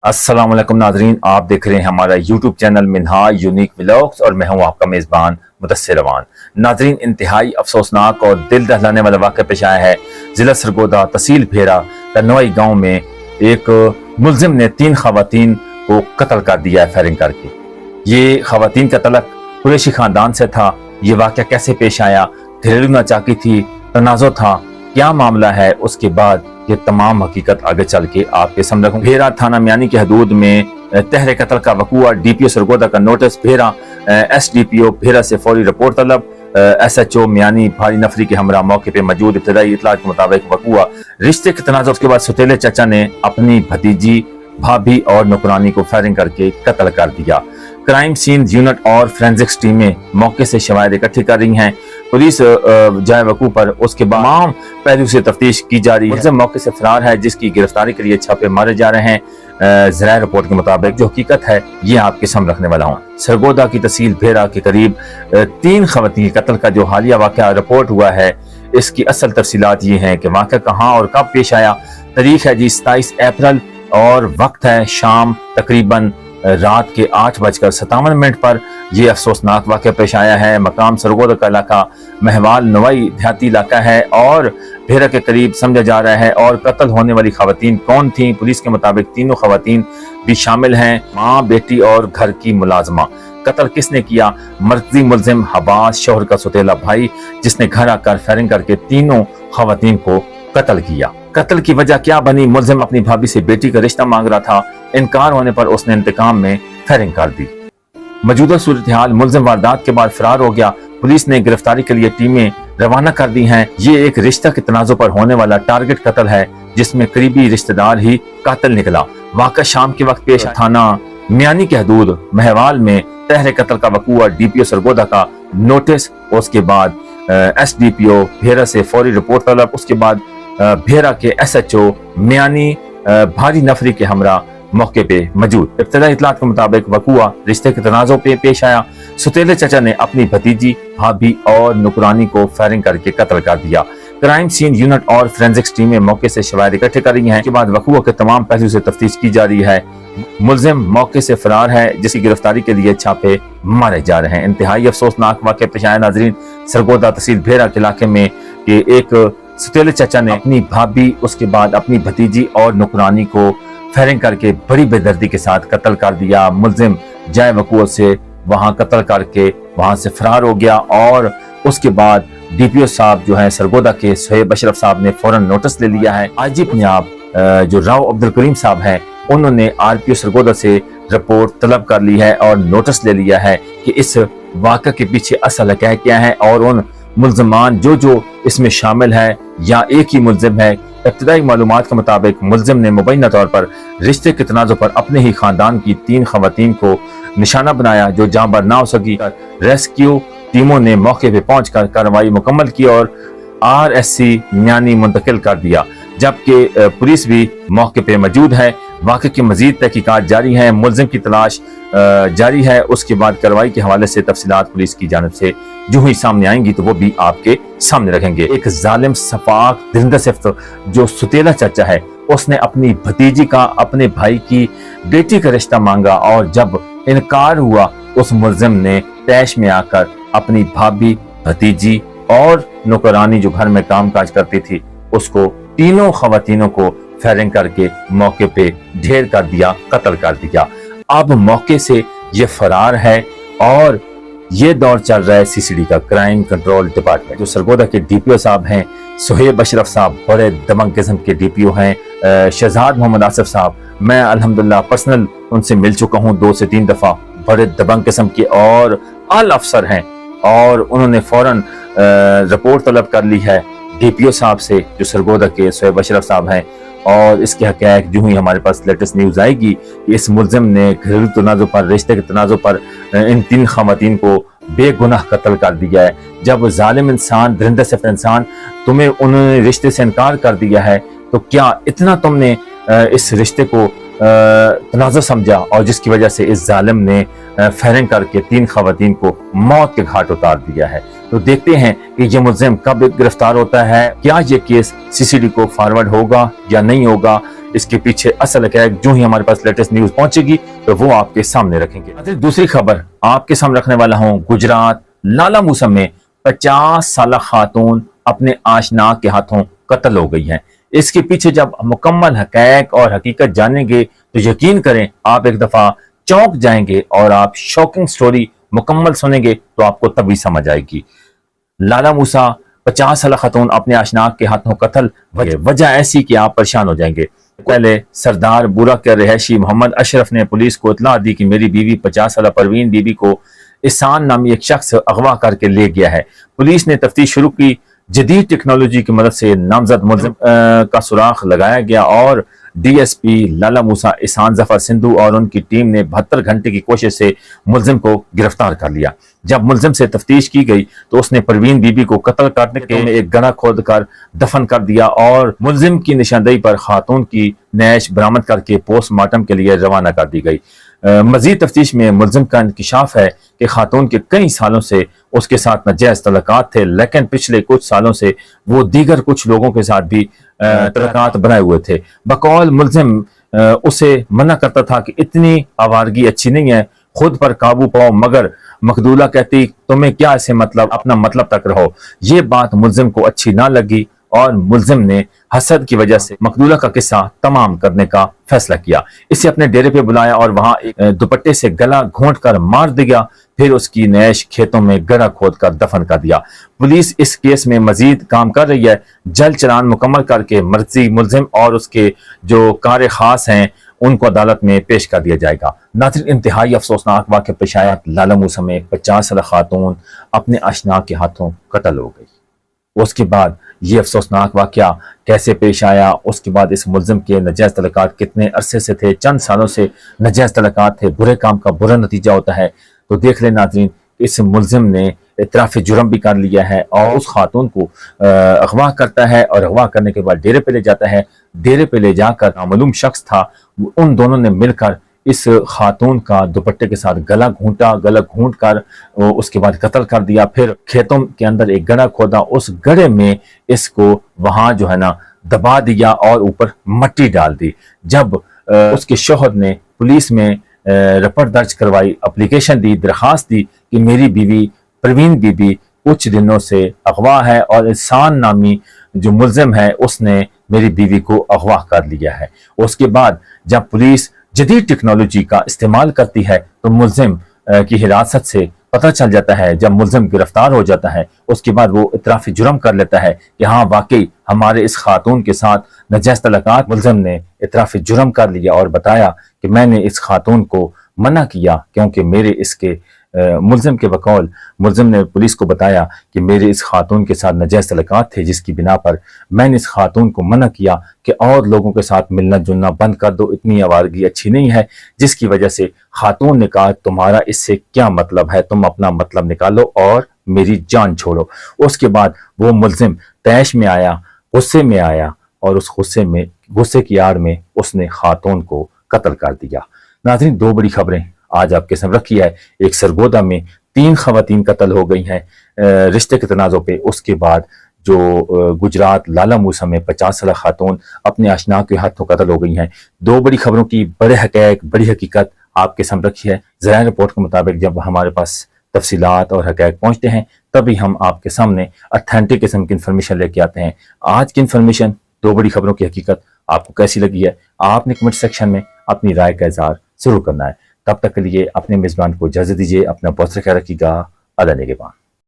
अस्सलाम वालेकुम नाजरीन, आप देख रहे हैं हमारा YouTube channel Minhaj unique vlogs और मैं हूं आपका मेज़बान मुदस्सिर रवान। नाजरीन, इंतहाई अफसोसनाक और दिल दहलाने वाला वाक़या पेश आया है। ज़िला सरगोदा तहसील भेरा कन्नौई गांव में एक मुलजिम ने 3 खवातीन को कत्ल कर दिया है फायरिंग करके। ये खवातीन का तलक कुरैशी खानदान से था। ये वाक़या कैसे पेश आया, घरेलू नाचाकी थी, तनाज़ो था, क्या मामला है, उसके बाद ये तमाम हकीकत आगे चल के आपके सामने रखूंगा। भेरा थाना मियानी की हदूद में तहरे कत्ल का वकूआ, डीपीओ सरगोदा का नोटिस भेरा, एसडीपीओ भेरा से फौरी रिपोर्ट तलब, एसएचओ मियानी भारी नफरी के हमरा मौके पे मौजूद। इब्तदाई इतलात के मुताबिक वकूआ रिश्ते के तनाज़ुर के बाद सुतेले चचा ने अपनी भतीजी, भाभी और नौकरानी को फायरिंग करके कत्ल कर दिया। क्राइम सीन यूनिट और फोरेंसिक्स टीमें मौके से शवाहिद इकट्ठी कर रही हैं। पुलिस जाए वकू पर उसके तमाम पहलू से तफ्तीश की जा रही है। मौके से फरार है, जिसकी गिरफ्तारी के लिए छापे मारे जा रहे हैं। ज़राए रिपोर्ट के मुताबिक जो हकीकत है ये आपके सामने रखने वाला हूँ। सरगोदा की तहसील भेरा के करीब 3 खवातीन के कत्ल का जो हालिया वाक़या रिपोर्ट हुआ है, इसकी असल तफसीलात ये हैं कि वाक़या कहाँ और कब पेश आया। तारीख है जी 27 अप्रैल और वक्त है शाम तकरीबन रात के 8:57 पर यह अफसोसनाक वाक़या पेश आया है। मकाम सरगोदा का इलाका महवाल नवाई देहाती इलाका है और भेरा के करीब समझा जा रहा है। और कत्ल होने वाली खवातीन कौन थी? पुलिस के मुताबिक 3 खवातीन भी शामिल हैं, माँ, बेटी और घर की मुलाजमा। कत्ल किसने किया? मर्कजी मुलजिम हबास, शोहर का सुतेला भाई, जिसने घर आकर फायरिंग करके 3 खवातीन को कत्ल किया। कत्ल की वजह क्या बनी? मुलजिम अपनी भाभी से बेटी का रिश्ता मांग रहा था। इनकार होने पर उसने इंतकाम में फायरिंग कर दी। मौजूदा सूरत हाल, मुलजिम वारदात के बाद फरार हो गया। पुलिस ने गिरफ्तारी के लिए टीमें रवाना कर दी हैं। ये एक रिश्ता के तनाज़ुर पर होने वाला टारगेट कत्ल है, जिसमें करीबी रिश्तेदार ही कातिल निकला। वाक़या शाम के वक्त पेश थाना मियानी के हदूद महवाल में तहरे कत्ल का वकूआ, डीपीओ सरगोदा का नोटिस, उसके बाद एसडीपीओ भेरा से फौरी रिपोर्ट तलब, उसके बाद भेरा के एसएचओ मियानी भारी नफरी के हमरा मौके पे मौजूद। इब्तदाई इतलात के मुताबिक वकूआ रिश्ते के तनाज़ों पे पेश आया। सुतेले चचा ने अपनी भतीजी, भाभी और नौकरानी को फायरिंग करके कत्ल कर दिया। क्राइम सीन यूनिट और फोरेंसिक्स टीमें मौके से शवाहिद इकट्ठे कर रही हैं। इसके बाद वकूआ के तमाम पहलू से तफ्तीश की जा रही है। मुलजिम मौके से फरार है, जिसकी गिरफ्तारी के लिए छापे मारे जा रहे हैं। इंतहाई अफसोसनाक वाक़या पेश आया नाजरीन, सरगोदा तहसील भेरा के इलाके में कि एक सुतेले चचा ने अपनी भाभी, उसके बाद अपनी भतीजी और नौकरानी को फायरिंग करके बड़ी बेदर्दी के साथ कत्ल कर दिया। मुलजिम जाए वकूआ से वहां कत्ल करके वहां से फरार हो गया। और उसके बाद डीपीओ साहब जो है सरगोदा के सोहेब अशरफ साहब ने फौरन नोटिस ले लिया है। आईजी पंजाब जो राव अब्दुल करीम साहब हैं, उन्होंने आरपीओ सरगोदा से रिपोर्ट तलब कर ली है और नोटिस ले लिया है कि इस वाक़े के पीछे असल हक़ाइक़ क्या है और उन मुलजमान जो इसमें शामिल है या एक ही मुलजिम है। इब्तदाई मालूमात के मुताबिक मुलजिम ने मुबैना तौर पर रिश्ते के तनाज़ुर पर अपने ही खानदान की 3 खवातीन को निशाना बनाया, जो जहाँ पर ना हो सकी। रेस्क्यू टीमों ने मौके पे पहुंचकर कार्रवाई मुकम्मल की और आरएससी मियानी मुंतकिल कर दिया, जबकि पुलिस भी मौके पे मौजूद है। वाक़े की मजीद तहकीकात जारी है, मुलजिम की तलाश जारी है। उसके बाद कार्रवाई के हवाले से तफसीलात पुलिस की जानिब से जो ही सामने आएंगी तो वो भी आपके सामने रखेंगे। एक जालिम सफाक दरिंदा सिफ्त जो सुतेला चचा है, उसने अपनी भतीजी का अपने भाई की बेटी का रिश्ता मांगा और जब इनकार हुआ, उस मुलजिम ने तैश में आकर अपनी भाभी, भतीजी और नौकरानी जो घर में काम काज करती थी, उसको 3 खवातीनों को फायरिंग करके मौके पे ढेर कर दिया, कत्ल कर दिया। अब मौके से ये फरार है और ये दौर चल रहा है सीसीडी का, क्राइम कंट्रोल डिपार्टमेंट। जो सरगोदा के डीपीओ साहब हैं सोहेब अशरफ साहब, बड़े दमंग किस्म के डीपीओ हैं। शहजाद मोहम्मद आसिफ साहब, मैं अल्हम्दुलिल्लाह पर्सनल उनसे मिल चुका हूँ 2 से 3 दफा। बड़े दबंग किस्म के और आला अफसर हैं और उन्होंने फौरन रिपोर्ट तलब कर ली है डीपीओ साहब से, जो सरगोदा के सोहेब अशरफ साहब हैं। और इसके हक़ाइक़ जो ही हमारे पास लेटेस्ट न्यूज़ आएगी, इस मुलजिम ने घरेलू तनाज़ुर पर, रिश्ते के तनाज़ुर पर इन 3 खवातीन को बेगुनाह कत्ल कर दिया है। जब जालिम इंसान, दरिंदा सिफ्त इंसान, तुम्हें उन्होंने रिश्ते से इनकार कर दिया है, तो क्या इतना तुमने इस रिश्ते को तनाज़ुर समझा और जिसकी वजह से इस जालिम ने फायरिंग करके 3 खवातीन को मौत के घाट उतार दिया है। तो देखते हैं कि ये मुलजिम कब गिरफ्तार होता है, क्या ये केस सीसीडी को फॉरवर्ड होगा या नहीं होगा। اس کے پیچھے اصل حقائق جو ہی ہمارے پاس لیٹسٹ نیوز پہنچے گی تو وہ آپ کے سامنے رکھیں گے۔ دوسری خبر آپ کے سامنے رکھنے والا ہوں، گجرات لالہ موسم میں 50 سالہ خاتون اپنے آشنا کے ہاتھوں قتل ہو گئی ہیں۔ اس کے پیچھے جب مکمل حقائق اور حقیقت جانیں گے تو یقین کریں آپ ایک دفعہ چونک جائیں گے، اور آپ شاکنگ سٹوری مکمل سنیں گے تو آپ کو تبھی سمجھ آئے گی۔ لالہ موسیٰ 50 سالہ خاتون اپنے آشنا کے ہاتھوں قتل، وجہ ایسی کہ آپ پریشان ہو جائیں گے۔ پہلے سردار بورہ کے رہائشی محمد اشرف نے پولیس کو اطلاع دی کہ میری بیوی 50 سالہ پروین بی بی کو احسان نامی ایک شخص اغوا کر کے لے گیا ہے۔ پولیس نے تفتیش شروع کی، جدید ٹیکنالوجی کی مدد سے نامزد ملزم کا سراغ لگایا گیا اور ڈی ایس پی لالہ موسیٰ احسان ظفر سندھو اور ان کی ٹیم نے 72 گھنٹے کی کوشش سے ملزم کو گرفتار کر لیا۔ جب ملزم سے تفتیش کی گئی تو اس نے پروین بی بی کو قتل کرنے کے ایک گڑھا کھود کر دفن کر دیا، اور ملزم کی نشاندہی پر خاتون کی نیش برآمد کر کے پوسٹ مارٹم کے لیے روانہ کر دی گئی۔ مزید تفتیش میں ملزم کا انکشاف ہے کہ خاتون کے کئی سالوں سے اس کے ساتھ ناجائز تعلقات تھے، لیکن پچھلے کچھ سالوں سے وہ دیگر کچھ لوگوں کے ساتھ بھی تعلقات بنائے ہوئے تھے۔ بقول ملزم اسے منع کرتا تھا کہ اتنی آوارگی اچھی نہیں ہے، خود پر قابو پاؤ، مگر مقدولہ کہتی تمہیں کیا اسے مطلب، اپنا مطلب تک رہو۔ یہ بات ملزم کو اچھی نہ لگی اور ملزم نے حسد کی وجہ سے مقدولہ کا قصہ تمام کرنے کا فیصلہ کیا۔ اسے اپنے ڈیرے پہ بلایا اور وہاں ایک دوپٹے سے گلا گھونٹ کر مار دیا، پھر اس کی نیش کھیتوں میں گڑھا کھود کر دفن کر دیا۔ پولیس اس کیس میں مزید کام کر رہی ہے، جلد چلان مکمل کر کے مرضی ملزم اور اس کے جو کار خاص ہیں ان کو عدالت میں پیش کر دیا جائے گا۔ ناظرین، انتہائی افسوسناک واقعہ پیش آیا، لالہ موسیٰ میں 50 سالہ خاتون اپنے آشنا کے ہاتھوں قتل ہو گئی۔ اس کے بعد یہ افسوسناک واقعہ کیسے پیش آیا، اس کے بعد اس ملزم کے ناجائز تعلقات کتنے عرصے سے تھے، چند سالوں سے ناجائز تعلقات تھے، برے کام کا برا نتیجہ ہوتا ہے، تو دیکھ لیں ناظرین، اس ملزم نے اعتراف جرم بھی کر لیا ہے اور اس خاتون کو اغوا کرتا ہے، اور اغوا کرنے کے بعد ڈیرے پہ لے جاتا ہے۔ ڈیرے پہ لے جا کر نامعلوم شخص تھا، ان دونوں نے مل کر اس خاتون کا دوپٹے کے ساتھ گلا گھونٹا، گلا گھونٹ کر اس کے بعد قتل کر دیا، پھر کھیتوں کے اندر ایک گڑھا کھودا، اس گڑھے میں اس کو وہاں جو ہے نا دبا دیا اور اوپر مٹی ڈال دی۔ جب اس کے شوہر نے پولیس میں رپورٹ درج کروائی، اپلیکیشن دی، درخواست دی کہ میری بیوی پروین بی بی کچھ دنوں سے اغوا ہے اور احسان نامی جو ملزم ہے اس نے میری بیوی کو اغوا کر لیا ہے۔ اس کے بعد جب پولیس جدید ٹیکنالوجی کا استعمال کرتی ہے تو ملزم کی حراست سے پتہ چل جاتا ہے، جب ملزم گرفتار ہو جاتا ہے اس کے بعد وہ اعتراف جرم کر لیتا ہے کہ ہاں واقعی ہمارے اس خاتون کے ساتھ ناجائز تعلقات۔ ملزم نے اعتراف جرم کر لیا اور بتایا کہ میں نے اس خاتون کو منع کیا کیونکہ میرے اس کے ملزم کے بقول ملزم نے پولیس کو بتایا کہ میرے اس خاتون کے ساتھ ناجائز تعلقات تھے، جس کی بنا پر میں نے اس خاتون کو منع کیا کہ اور لوگوں کے ساتھ ملنا جلنا بند کر دو، اتنی آوارگی اچھی نہیں ہے، جس کی وجہ سے خاتون نے کہا تمہارا اس سے کیا مطلب ہے، تم اپنا مطلب نکالو اور میری جان چھوڑو۔ اس کے بعد وہ ملزم طیش میں آیا، غصے میں آیا، اور اس غصے کی آڑ میں اس نے خاتون کو قتل کر دیا۔ ناظرین، دو بڑی خبریں آج آپ کے سامنے رکھی ہے۔ ایک سرگودا میں 3 خواتین قتل ہو گئی ہیں رشتے کے تنازع پہ، اس کے بعد جو گجرات لالہ موسیٰ میں 50 سالہ خاتون اپنے آشنا کے ہاتھوں قتل ہو گئی ہیں۔ دو بڑی خبروں کی بڑے حقائق، بڑی حقیقت آپ کے سامنے رکھی ہے۔ ذرائع رپورٹ کے مطابق جب ہمارے پاس تفصیلات اور حقائق پہنچتے ہیں تبھی ہم آپ کے سامنے اتھینٹک قسم کی انفارمیشن لے کے آتے ہیں۔ آج کی انفارمیشن، دو بڑی خبروں کی حقیقت آپ کو کیسی لگی ہے، آپ نے کمنٹ سیکشن میں اپنی رائے کا اظہار ضرور کرنا ہے۔ تب تک کے لیے اپنے میزبان کو اجازت دیجیے، اپنا بہت خیال رکھیے گا۔ اللہ نگہبان۔